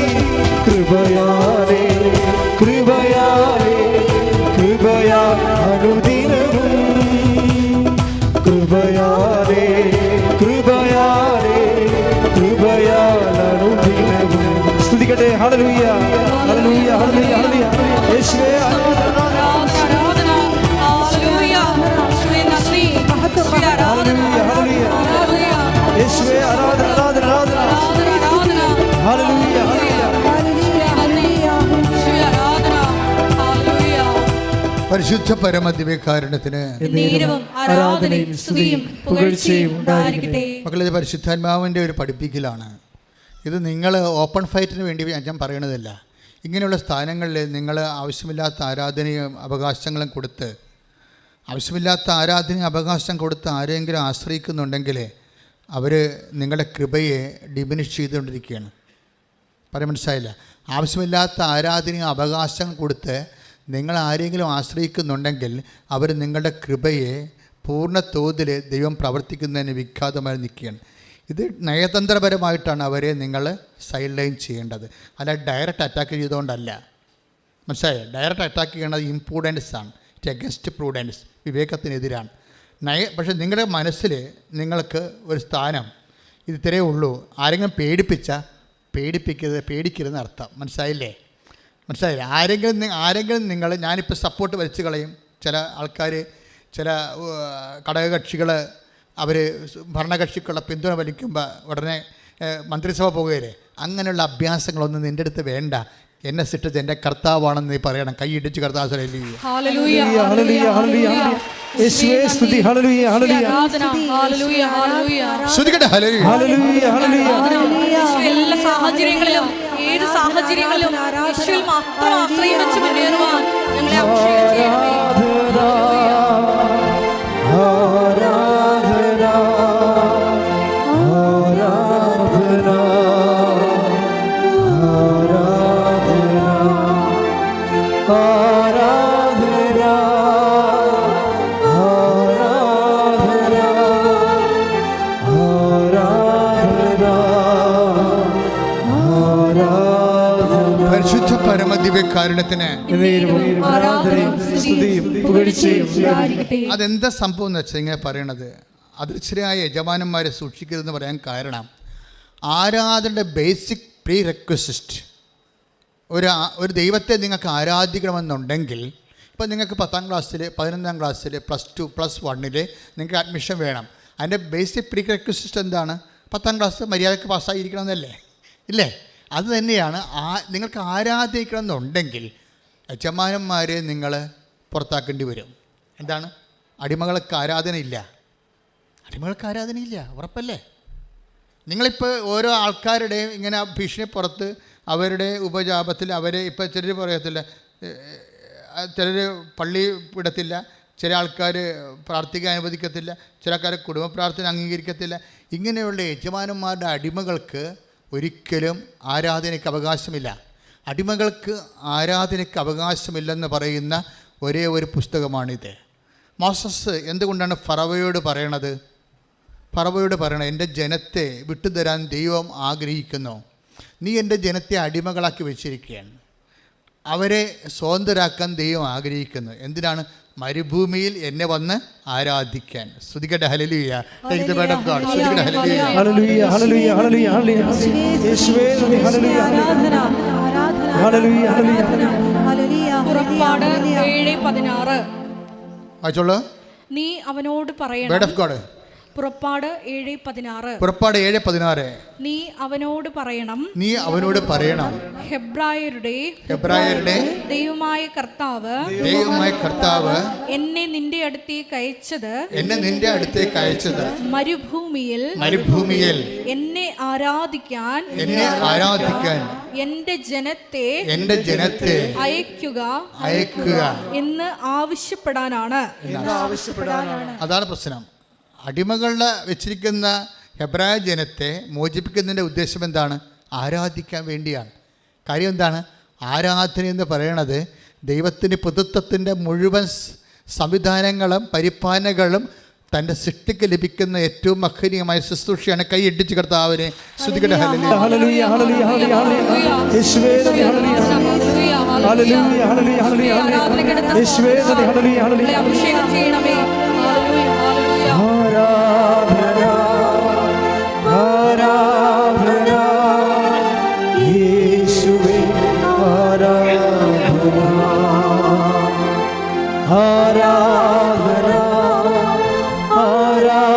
കൃപയാലേ കൃപയാലേ കൃപയാ അനുദിനവും കൃപയാലേ കൃപയാലേ കൃപയാൽ അനുദിനവും. സ്തുതിക്കട്ടെ. ഹല്ലേലൂയ ഹല്ലേലൂയ ഹല്ലേലൂയ ഹല്ലേലൂയ. യേശുവേ ആരാധന. ആരാധന. ഹല്ലേലൂയ. യേശുവേ നന്ദി. യേശുവേ ആരാധന. ഹല്ലേലൂയ ഹല്ലേലൂയ. യേശുവേ ആരാധന ആരാധന ആരാധന. ആരാധന. ഹല്ലേലൂയ ഹല്ലേലൂയ. യേശുവേ ആരാധന. ഹല്ലേലൂയ. പരിശുദ്ധ പരമദിവ്യകാരുണ്യത്തിന് നേരവും ആരാധനയും സ്തുതിയും പുകഴ്ചയും ഉണ്ടായിരിക്കട്ടെ. മക്കളെ, പരിശുദ്ധാത്മാവിൻ്റെ ഒരു പഠിപ്പിക്കലാണ് ഇത്. നിങ്ങൾ ഓപ്പൺ ഫൈറ്റിന് വേണ്ടി ഞാൻ പറയണതല്ല. ഇങ്ങനെയുള്ള സ്ഥാനങ്ങളിൽ നിങ്ങൾ ആവശ്യമില്ലാത്ത ആരാധനയും അവകാശങ്ങളും കൊടുത്ത് അവകാശം കൊടുത്ത് ആരെങ്കിലും ആശ്രയിക്കുന്നുണ്ടെങ്കിൽ അവർ നിങ്ങളുടെ കൃപയെ ഡിമിനിഷ് ചെയ്തുകൊണ്ടിരിക്കുകയാണ്. പറയാൻ മനസ്സിലായില്ല? ആവശ്യമില്ലാത്ത ആരാധനയും അവകാശം കൊടുത്ത് നിങ്ങൾ ആരെങ്കിലും ആശ്രയിക്കുന്നുണ്ടെങ്കിൽ അവർ നിങ്ങളുടെ കൃപയെ പൂർണ്ണ തോതിൽ ദൈവം പ്രവർത്തിക്കുന്നതിന് വിഖ്യാതമായി നിൽക്കുകയാണ്. ഇത് നയതന്ത്രപരമായിട്ടാണ് അവരെ നിങ്ങൾ സൈഡ് ലൈൻ ചെയ്യേണ്ടത്, അല്ല ഡയറക്റ്റ് അറ്റാക്ക് ചെയ്തുകൊണ്ടല്ല. മനസ്സിലായോ? ഡയറക്റ്റ് അറ്റാക്ക് ചെയ്യണത് ഇംപ്രൂഡൻസ് ആണ്. ഇറ്റ് അഗൻസ്റ്റ് പ്രൂഡൻസ്, വിവേകത്തിനെതിരാണ്. പക്ഷേ നിങ്ങളുടെ മനസ്സിൽ നിങ്ങൾക്ക് ഒരു സ്ഥാനം ഇത് ഇത്രയേ ഉള്ളൂ. ആരെങ്കിലും പേടിക്കരുതെന്ന് അർത്ഥം. മനസ്സിലായില്ലേ? ആരെങ്കിലും നിങ്ങൾ ഞാനിപ്പോൾ സപ്പോർട്ട് വലിച്ചു കളയും. ചില ആൾക്കാർ, ചില ഘടകകക്ഷികൾ അവർ ഭരണകക്ഷിക്കുള്ള പിന്തുണ വലിക്കുമ്പോൾ ഉടനെ മന്ത്രിസഭ പോകുകയില്ലേ? അങ്ങനെയുള്ള അഭ്യാസങ്ങളൊന്നും നിൻ്റെ അടുത്ത് വേണ്ട. എന്നെ സൃഷ്ടിച്ച എൻ്റെ കർത്താവാണെന്ന് നീ പറയണം. കൈയിടിച്ച് കർത്താവ് എല്ലാ സാഹചര്യങ്ങളിലും, ഏത് സാഹചര്യങ്ങളിലും യേശുവിൽ മാത്രം ആശ്രയം വെച്ച് മുന്നേറുവാൻ ഞങ്ങളെ അഭിഷേകം ചെയ്യണമേ. പരിശുദ്ധ പരമദിവ്യകാരുണ്യത്തിന് അതെന്താ സംഭവം എന്ന് വെച്ചാൽ ഇങ്ങനെ പറയണത്, അദൃശ്യരായ യജമാനന്മാരെ സൂക്ഷിക്കരുതെന്ന് പറയാൻ കാരണം ആരാധനയുടെ ബേസിക് പ്രീ റെക്വസിസ്റ്റ്. ഒരു ദൈവത്തെ നിങ്ങൾക്ക് ആരാധിക്കണമെന്നുണ്ടെങ്കിൽ, ഇപ്പോൾ നിങ്ങൾക്ക് 10ാം ക്ലാസ്സിൽ, 11ാം ക്ലാസ്സിൽ, +2, +1 നിങ്ങൾക്ക് അഡ്മിഷൻ വേണം. അതിൻ്റെ ബേസിക് പ്രീ റെക്വസിസ്റ്റ് എന്താണ്? 10ാം ക്ലാസ് മര്യാദയ്ക്ക് പാസ്സായിരിക്കണമെന്നല്ലേ? ഇല്ലേ? അത് തന്നെയാണ്. നിങ്ങൾക്ക് ആരാധിക്കണം എന്നുണ്ടെങ്കിൽ യജമാനന്മാരെ നിങ്ങൾ പുറത്താക്കേണ്ടി വരും. എന്താണ്? അടിമകൾക്ക് ആരാധനയില്ല. ഉറപ്പല്ലേ? നിങ്ങളിപ്പോൾ ഓരോ ആൾക്കാരുടെയും ഇങ്ങനെ ഭീഷണി പുറത്ത് അവരുടെ ഉപജാപത്തിൽ അവരെ ഇപ്പോൾ ചിലർ പറയത്തില്ല, ചിലർ പള്ളി വിടത്തില്ല, ചില ആൾക്കാർ പ്രാർത്ഥിക്കാൻ അനുവദിക്കത്തില്ല, ചില ആൾക്കാർ കുടുംബ പ്രാർത്ഥന അംഗീകരിക്കത്തില്ല. ഇങ്ങനെയുള്ള യജമാനന്മാരുടെ അടിമകൾക്ക് ഒരിക്കലും ആരാധനയ്ക്ക് അവകാശമില്ല. അടിമകൾക്ക് ആരാധനയ്ക്ക് അവകാശമില്ലെന്ന് പറയുന്ന ഒരേ ഒരു പുസ്തകമാണിത്. മോസസ് എന്തുകൊണ്ടാണ് ഫറവോയോട് പറയണത്? എൻ്റെ ജനത്തെ വിട്ടുതരാൻ ദൈവം ആഗ്രഹിക്കുന്നു. നീ എൻ്റെ ജനത്തെ അടിമകളാക്കി വെച്ചിരിക്കുകയാണ്. അവരെ സ്വതന്ത്രരാക്കാൻ ദൈവം ആഗ്രഹിക്കുന്നു. എന്തിനാണ്? മരുഭൂമിയിൽ എന്നെ വന്ന് ആരാധിക്കാൻ. സ്തുതിക്കട്ടെ. ഹല്ലേലൂയ. Take the word of God. സ്തുതിക്കട്ടെ. ഹല്ലേലൂയ. ഹല്ലേലൂയ. ഹല്ലേലൂയ. ഹല്ലേലൂയ. ഹല്ലേലൂയ. യേശുവേ നന്ദി. ഹല്ലേലൂയ. ആരാധന ഹല്ലേലൂയ. ഹല്ലേലൂയ. ഹല്ലേലൂയ. പുറപ്പാട് 7:16. വായിച്ചോളൂ. നീ അവനോട് പറയണം. Word of God. പുറപ്പാട് 7:16. പുറപ്പാട് 7:16. നീ അവനോട് പറയണം, ഹെബ്രായരുടെ ദൈവമായ കർത്താവ് എന്നെ നിന്റെ അടുത്തേക്ക് അയച്ചത് മരുഭൂമിയിൽ എന്നെ ആരാധിക്കാൻ എന്റെ ജനത്തെ അയക്കുക എന്ന് ആവശ്യപ്പെടാനാണ്. അതാണ് പ്രശ്നം. അടിമകളുടെ വെച്ചിരിക്കുന്ന ഹെബ്രായ ജനത്തെ മോചിപ്പിക്കുന്നതിൻ്റെ ഉദ്ദേശം എന്താണ്? ആരാധിക്കാൻ വേണ്ടിയാണ്. കാര്യം എന്താണ്? ആരാധന എന്ന് പറയണത് ദൈവത്തിൻ്റെ പുതുത്വത്തിൻ്റെ മുഴുവൻ സംവിധാനങ്ങളും പരിപാലനകളും തൻ്റെ സൃഷ്ടിക്ക് ലഭിക്കുന്ന ഏറ്റവും മഹനീയമായ ശുശ്രൂഷയാണ്. കൈയിടിച്ച് കർത്താവിനെ സ്തുതിക്കട്ടെ. ഹല്ലേലൂയ. ഹല്ലേലൂയ. ഹല്ലേലൂയ. ഹല്ലേലൂയ. യേശുവേ നന്ദി. ഹല്ലേലൂയ. ഹല്ലേലൂയ. ഹല്ലേലൂയ. ഹല്ലേലൂയ. യേശുവേ നന്ദി. ഹല്ലേലൂയ. ഹല്ലേലൂയ. അഭിഷേകം ചെയ്യണമേ. ആരാധന ആരാധന യേശുവേ ആരാധന ആരാധന ആരാധന